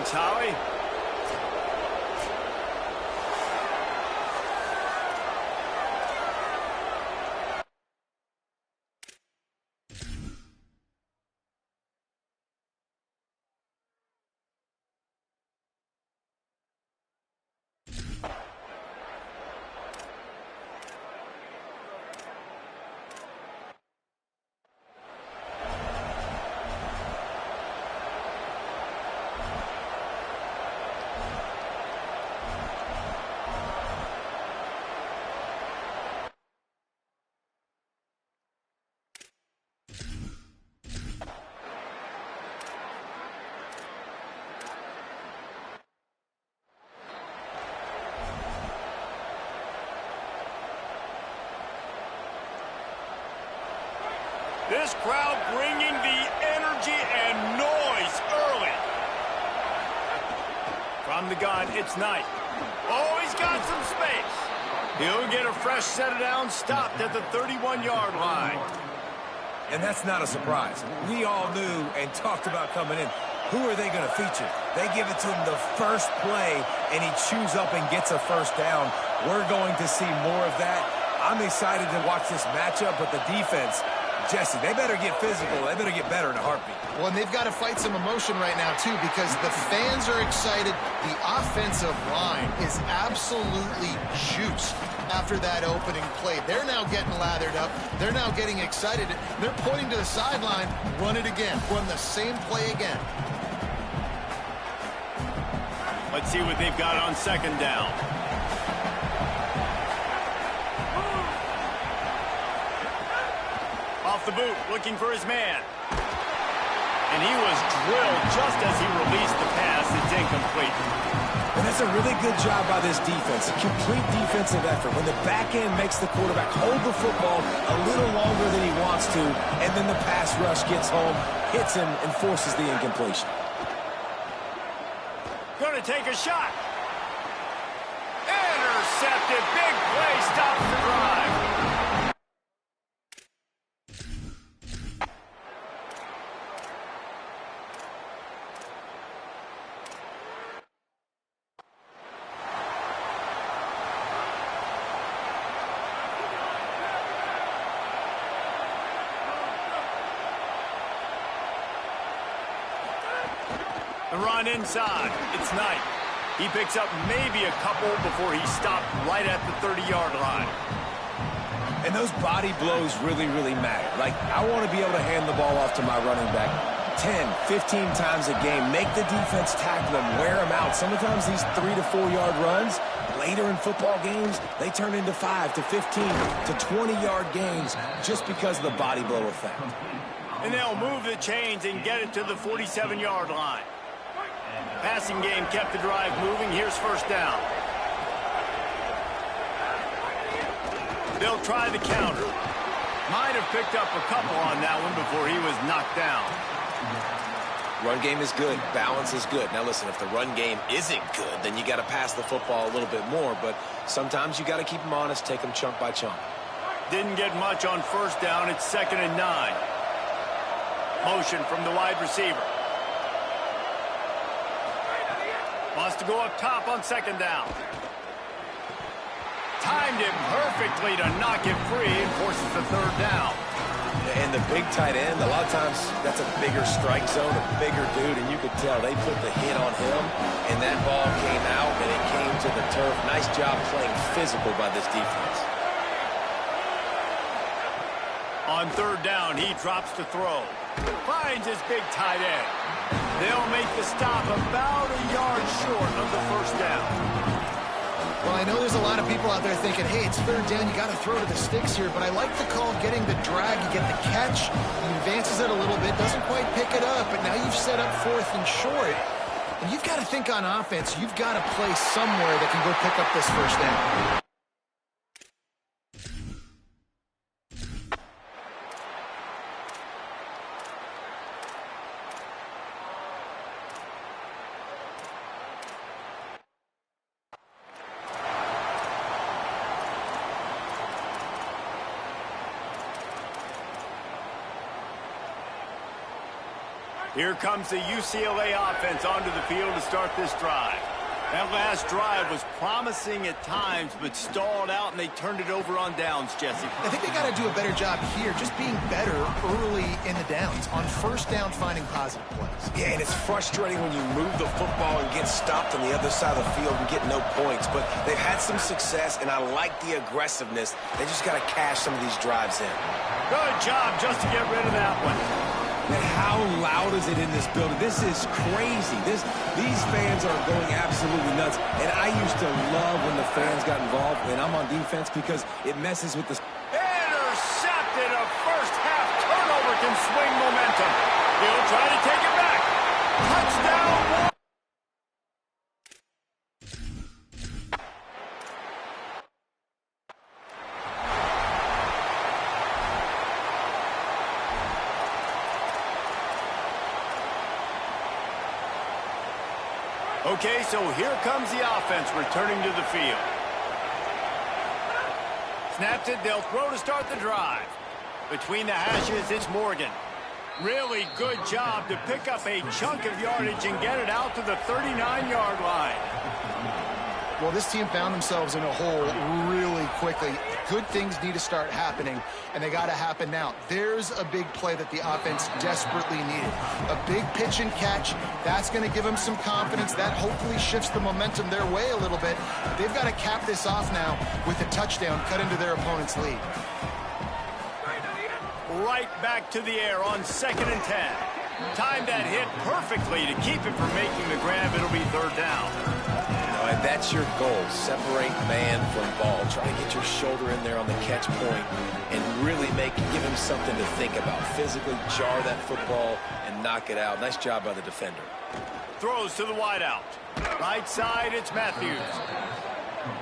Thanks, Howie. This crowd bringing the energy and noise early. From the gun, it's Knight. Oh, he's got some space. He'll get a fresh set of downs stopped at the 31-yard line. And that's not a surprise. We all knew and talked about coming in. Who are they going to feature? They give it to him the first play, and he chews up and gets a first down. We're going to see more of that. I'm excited to watch this matchup, but the defense, Jesse, they better get physical. They better get better in a heartbeat. Well, and they've got to fight some emotion right now, too, because the fans are excited. The offensive line is absolutely juiced after that opening play. They're now getting lathered up. They're now getting excited. They're pointing to the sideline. Run it again. Run the same play again. Let's see what they've got on second down. Off the boot, looking for his man. And he was drilled just as he released the pass. It's incomplete. And that's a really good job by this defense. A complete defensive effort. When the back end makes the quarterback hold the football a little longer than he wants to, and then the pass rush gets home, hits him, and forces the incompletion. Gonna take a shot. Intercepted. Big play. Stops the drive. The run inside. It's Knight. He picks up maybe a couple before he stopped right at the 30-yard line. And those body blows really, really matter. Like, I want to be able to hand the ball off to my running back 10, 15 times a game. Make the defense tackle them, wear them out. Sometimes these 3 to 4 yard runs, later in football games, they turn into 5 to 15 to 20-yard gains just because of the body blow effect. And they'll move the chains and get it to the 47-yard line. Passing game kept the drive moving. Here's first down. They'll try the counter. Might have picked up a couple on that one before he was knocked down. Run game is good. Balance is good. Now, listen, if the run game isn't good, then you got to pass the football a little bit more. But sometimes you got to keep them honest, take them chunk by chunk. Didn't get much on first down. It's 2nd and 9. Motion from the wide receiver. Wants to go up top on 2nd down. Timed it perfectly to knock it free and forces the 3rd down. And the big tight end, a lot of times that's a bigger strike zone, a bigger dude, and you could tell they put the hit on him, and that ball came out, and it came to the turf. Nice job playing physical by this defense. On 3rd down, he drops to throw. Finds his big tight end. They'll make the stop about a yard short of the 1st down. Well, I know there's a lot of people out there thinking, hey, it's 3rd down, you got to throw to the sticks here, but I like the call of getting the drag. You get the catch, he advances it a little bit, doesn't quite pick it up, but now you've set up 4th and short. And you've got to think on offense, you've got to play somewhere that can go pick up this 1st down. Here comes the UCLA offense onto the field to start this drive. That last drive was promising at times, but stalled out, and they turned it over on downs, Jesse. I think they got to do a better job here, just being better early in the downs, on first down finding positive plays. Yeah, and it's frustrating when you move the football and get stopped on the other side of the field and get no points. But they've had some success, and I like the aggressiveness. They just got to cash some of these drives in. Good job just to get rid of that one. And how loud is it in this building? This is crazy. These fans are going absolutely nuts. And I used to love when the fans got involved when I'm on defense because it messes with the... Intercepted. A first-half turnover can swing momentum. He'll try to take it back. Touchdown. Okay, so here comes the offense returning to the field. Snaps it, they'll throw to start the drive. Between the hashes, it's Morgan. Really good job to pick up a chunk of yardage and get it out to the 39-yard line. Well, this team found themselves in a hole really quickly. Good things need to start happening, and they got to happen now. There's a big play that the offense desperately needed. A big pitch and catch. That's going to give them some confidence. That hopefully shifts the momentum their way a little bit. They've got to cap this off now with a touchdown cut into their opponent's lead. Right back to the air on 2nd and 10. Timed that hit perfectly to keep it from making the grab. It'll be 3rd down. And that's your goal. Separate man from ball. Try to get your shoulder in there on the catch point and really give him something to think about. Physically jar that football and knock it out. Nice job by the defender. Throws to the wideout. Right side, it's Matthews.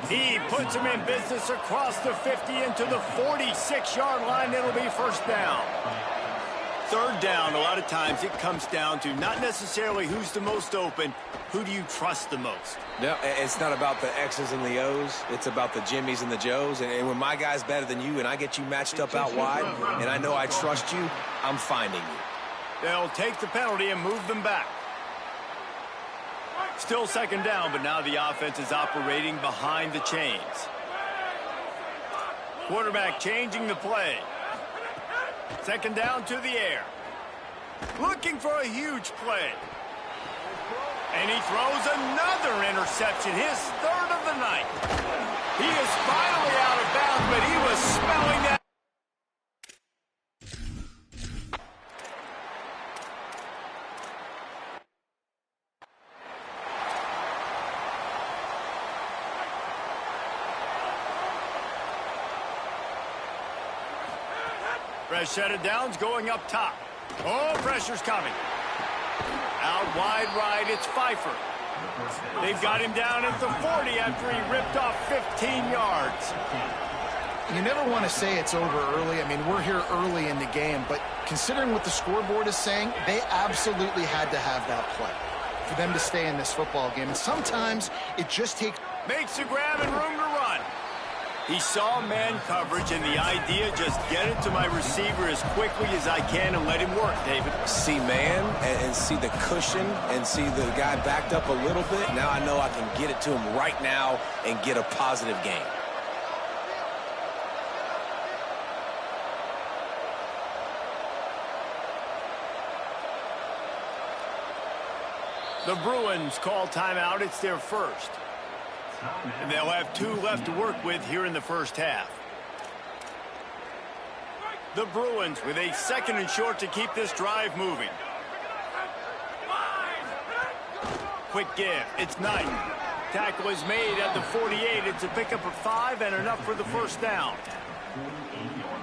He puts him in business across the 50 into the 46-yard line. It'll be 1st down. 3rd down, a lot of times it comes down to not necessarily who's the most open, who do you trust the most? No, it's not about the X's and the O's. It's about the Jimmies and the Joes. And when my guy's better than you and I get you matched up out wide and I know I trust you, I'm finding you. They'll take the penalty and move them back. Still 2nd down, but now the offense is operating behind the chains. Quarterback changing the play. 2nd down to the air. Looking for a huge play. And he throws another interception, his 3rd of the night. He is finally out of bounds, but he was smelling that. Fresh set of downs going up top. Oh, pressure's coming. Out wide right, it's Pfeiffer. They've got him down at the 40 after he ripped off 15 yards. You never want to say it's over early. I mean, we're here early in the game, but considering what the scoreboard is saying, they absolutely had to have that play for them to stay in this football game. And sometimes it just takes... Makes the grab and room to run. He saw man coverage, and the idea, just get it to my receiver as quickly as I can and let him work, David. See man and see the cushion and see the guy backed up a little bit. Now I know I can get it to him right now and get a positive gain. The Bruins call timeout. It's their first. And they'll have 2 left to work with here in the 1st half. The Bruins with a 2nd and short to keep this drive moving. Quick give. It's Knight. Tackle is made at the 48. It's a pickup of 5 and enough for the 1st down.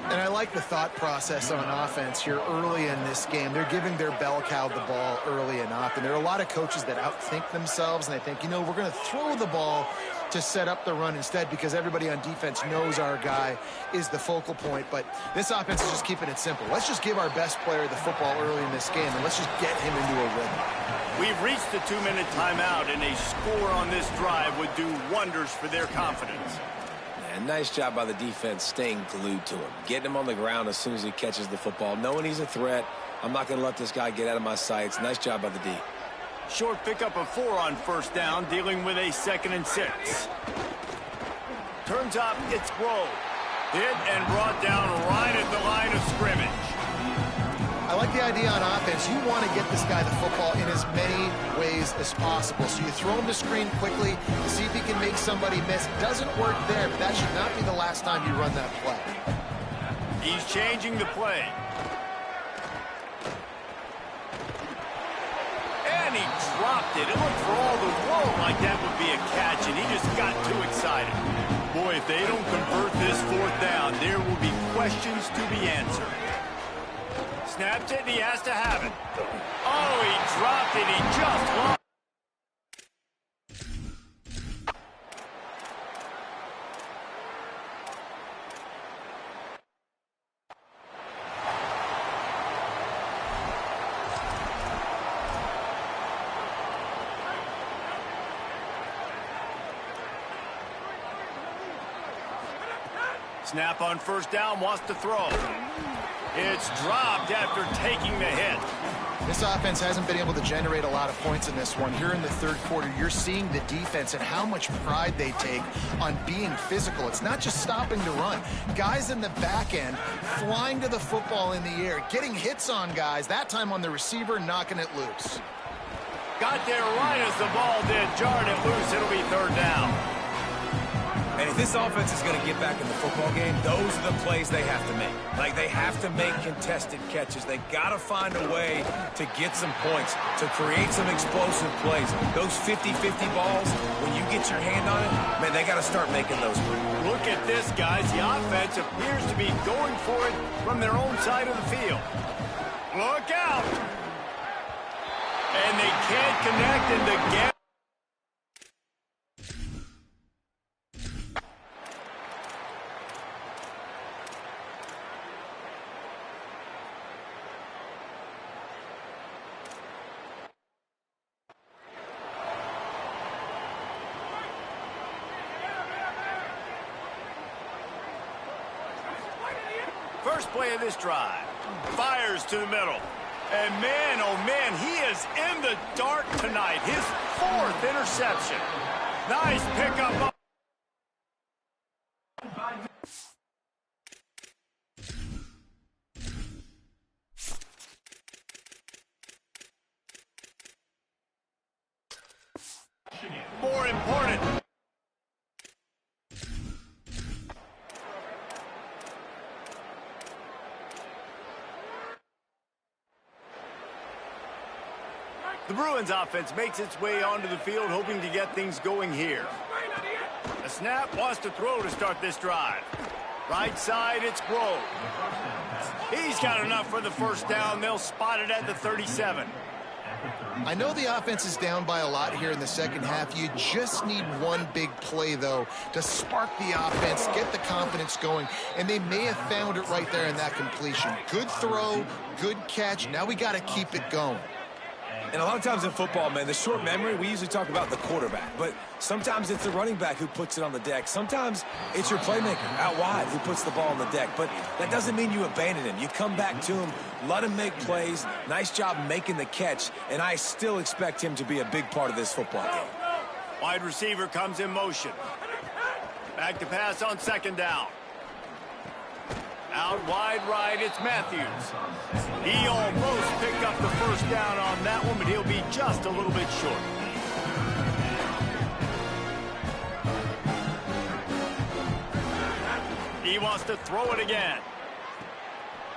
And I like the thought process on offense here early in this game. They're giving their bell cow the ball early enough. And there are a lot of coaches that outthink themselves, and they think, you know, we're going to throw the ball to set up the run instead because everybody on defense knows our guy is the focal point. But this offense is just keeping it simple. Let's just give our best player the football early in this game, and let's just get him into a rhythm. We've reached the 2-minute timeout, and a score on this drive would do wonders for their confidence. And nice job by the defense staying glued to him, getting him on the ground as soon as he catches the football, knowing he's a threat. I'm not going to let this guy get out of my sights. Nice job by the D. Short pickup of 4 on first down, dealing with a 2nd and 6. Turns up, it's Grove. Hit and brought down right at the line of scrimmage. I like the idea on offense. You want to get this guy the football in as many ways as possible. So you throw him the screen quickly to see if he can make somebody miss. Doesn't work there, but that should not be the last time you run that play. He's changing the play. And he dropped it. It looked for all the world like that would be a catch, and he just got too excited. Boy, if they don't convert this 4th down, there will be questions to be answered. Snaps it, and he has to have it. Oh, he dropped it. He just lost. Snap on first down, wants to throw. It's dropped after taking the hit. This offense hasn't been able to generate a lot of points in this one. Here in the 3rd quarter, you're seeing the defense and how much pride they take on being physical. It's not just stopping to run. Guys in the back end flying to the football in the air, getting hits on guys, that time on the receiver, knocking it loose. Got there right as the ball did, jarred it loose. It'll be 3rd down. And if this offense is going to get back in the football game, those are the plays they have to make. Like, they have to make contested catches. They got to find a way to get some points, to create some explosive plays. Those 50-50 balls, when you get your hand on it, man, they got to start making those. Look at this, guys. The offense appears to be going for it from their own side of the field. Look out! And they can't connect in the gap. First play of this drive. Fires to the middle. And man, oh man, he is in the dark tonight. His 4th interception. Nice pickup. More important. The Bruins offense makes its way onto the field, hoping to get things going here. A snap, wants to throw to start this drive. Right side, it's Grove. He's got enough for the first down. They'll spot it at the 37. I know the offense is down by a lot here in the second half. You just need one big play, though, to spark the offense, get the confidence going, and they may have found it right there in that completion. Good throw, good catch. Now we got to keep it going. And a lot of times in football, man, the short memory, we usually talk about the quarterback. But sometimes it's the running back who puts it on the deck. Sometimes it's your playmaker out wide who puts the ball on the deck. But that doesn't mean you abandon him. You come back to him, let him make plays. Nice job making the catch. And I still expect him to be a big part of this football game. Wide receiver comes in motion. Back to pass on 2nd down. Out wide right, it's Matthews. He almost picked up the first down on that one, but he'll be just a little bit short. He wants to throw it again.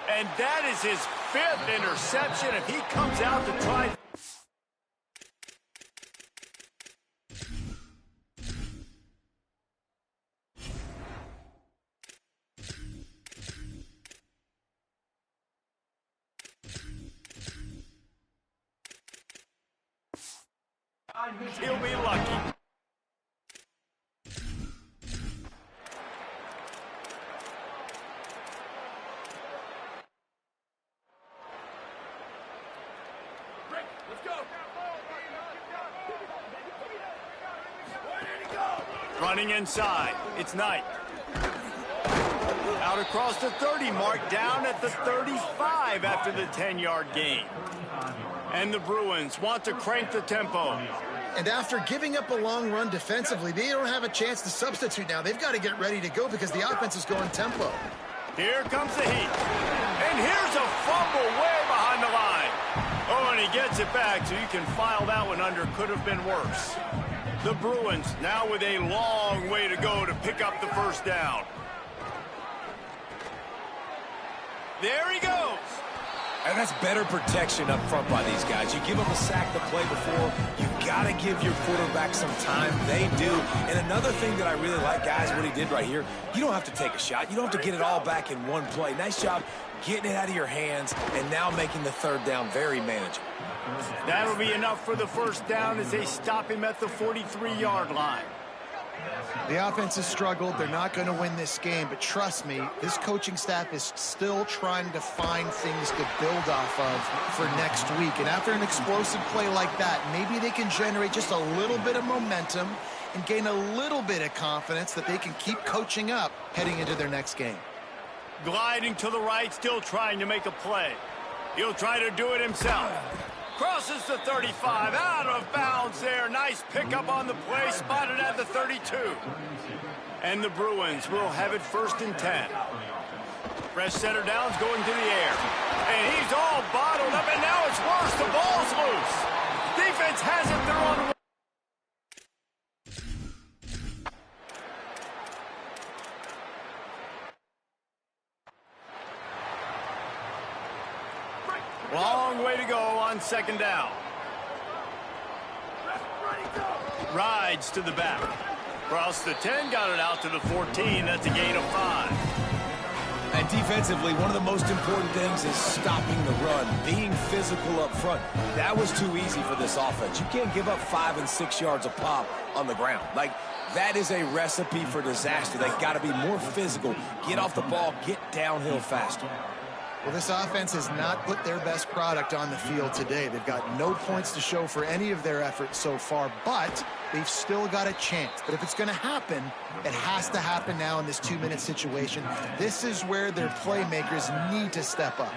And that is his 5th interception. If he comes out to try... he'll be lucky. Let's go. Running inside. It's Knight. Out across the 30 mark, down at the 35 after the 10-yard gain. And the Bruins want to crank the tempo. And after giving up a long run defensively, they don't have a chance to substitute now. They've got to get ready to go because the offense is going tempo. Here comes the heat. And here's a fumble way behind the line. Oh, and he gets it back, so you can file that one under. Could have been worse. The Bruins now with a long way to go to pick up the first down. There he goes. And that's better protection up front by these guys. You give them a sack to play before. You got to give your quarterback some time. They do. And another thing that I really like, guys, what he did right here, you don't have to take a shot. You don't have to get it all back in one play. Nice job getting it out of your hands and now making the third down very manageable. That'll be enough for the first down as they stop him at the 43-yard line. The offense has struggled. They're not going to win this game, but trust me, this coaching staff is still trying to find things to build off of for next week. And after an explosive play like that, maybe they can generate just a little bit of momentum and gain a little bit of confidence that they can keep coaching up heading into their next game. Gliding to the right, still trying to make a play. He'll try to do it himself. Crosses the 35, out of bounds there. Nice pickup on the play, spotted at the 32. And the Bruins will have it 1st and 10. Fresh center downs going to the air. And he's all bottled up, and now it's worse. The ball's loose. Defense has it. They're on. Long way to go on 2nd down. Rides to the back. Across the 10, got it out to the 14. That's a gain of 5. And defensively, one of the most important things is stopping the run, being physical up front. That was too easy for this offense. You can't give up 5 and 6 yards a pop on the ground. Like, that is a recipe for disaster. They got to be more physical, get off the ball, get downhill faster. Well, this offense has not put their best product on the field today. They've got no points to show for any of their efforts so far, but they've still got a chance. But if it's going to happen, it has to happen now in this 2-minute situation. This is where their playmakers need to step up.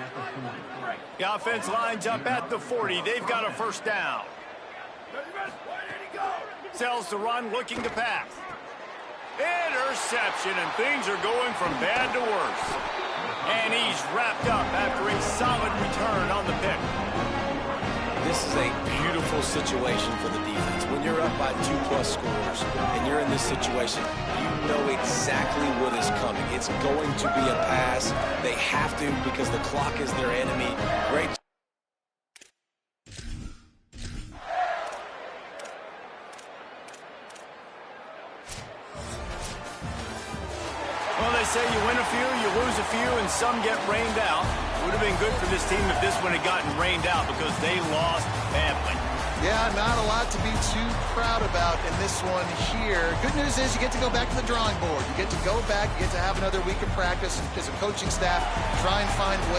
The offense lines up at the 40. They've got a 1st down. Sells the run, looking to pass. Interception, and things are going from bad to worse. And he's wrapped up after a solid return on the pick. This is a beautiful situation for the defense. When you're up by 2+ scores and you're in this situation, you know exactly what is coming. It's going to be a pass. They have to because the clock is their enemy. Great. Well, they say you win a few, you lose a few, and some get rained out. Would have been good for this team if this one had gotten rained out because they lost badly. Yeah, not a lot to be too proud about in this one here. Good news is you get to go back to the drawing board. You get to go back, you get to have another week of practice as a coaching staff, try and find ways